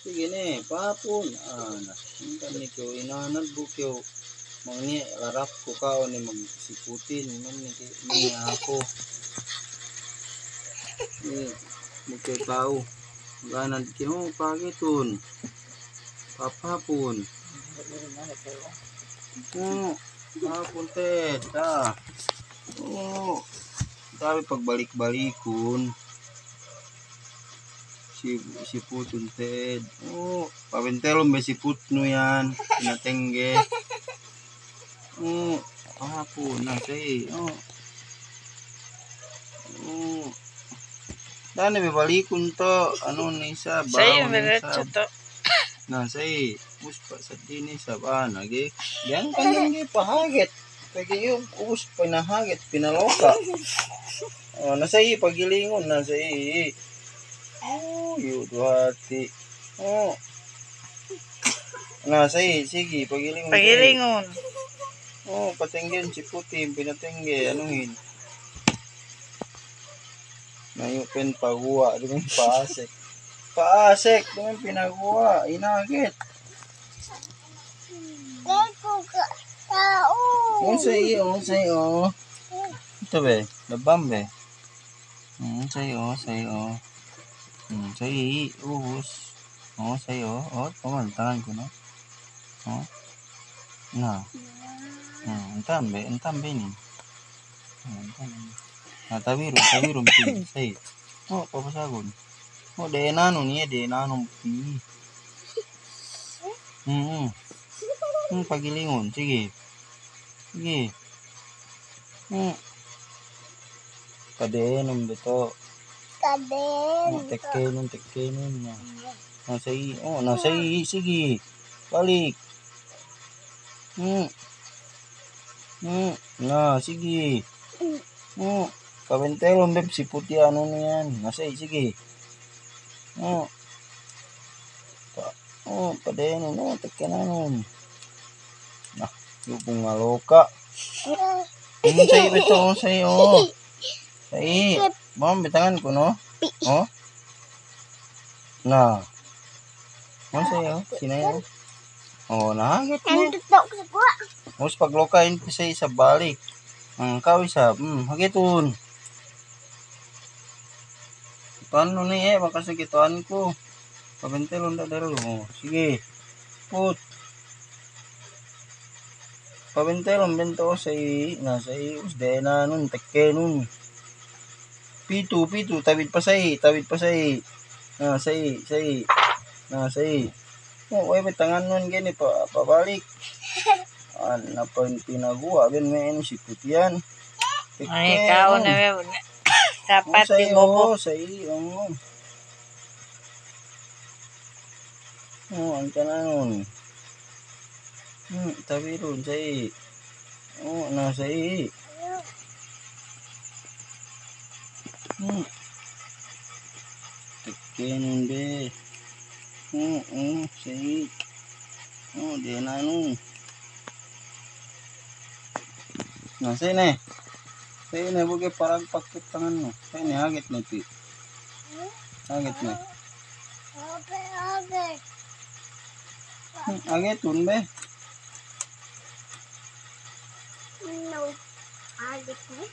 Sige ne, papun. Nasundan ni kyo, inanad bu kyo. Mangni, larap ko kao ni magsiputin. Man ni ako. Mukay tao. Ganad kyo, pagitun. Papapun. Papun Ted. Sabi pagbalik-balikun. Si Putun Ted. Pabintelom ba si Putno yan. Pinatengge. Papun na say. Dani balikun to. Ano ni sa baon ni sa. Na say. Uspa sa dini sa banagi. Yan kanyang pahagit. Kaya yung uspa nahagit pinaloka. Nasay pagilingon nasay. Yun hati. Nasay sige pagilingon. Pagilingon. Patenggen si Putim pinatengge anuhin. Nayupen pagua dengan paasek. Paasek dengan pinagua inagit. Unsay ito be, labam be. Sayo. Say uhus. Sayo. Pamantangan ko no. Na. Entambe ni. Tabirum pi. Say. Papasagon. Denano niya, denano pi. Pagilingon, sige. Kadenom beto. Tekenon na. Nasay, sige. Balik. Sige. Kabentelom beb si puti ano niyan. Nasay, sige. Kadenon, tekenon. Yung ngaloka. Say beto, say. Say. Bam, bitangan ko, no? Na. Sa'yo? Sinayo? Nahagit mo. Mas paglokain pa sa isa balik. Kawisap. Hagitun. Ituan nun makasagituan ko. Pabentelon na daro. Sige. Put. Pabentelon bento sa usde na nun. Tekke nun. Pitu, tabid pa say. Say. Uy, tangan nun gini pabalik. Na pinagua ben may si Putian. Ay, ikaw na dapat bobo. Ang kanan. Tabi ron say. Nasay. Tekenon be. Say. Denano. Say na. Say na bugay parang pakit tangan mo. Say na hagit na pi. Hagit na. Agitun be. No. Hagit na.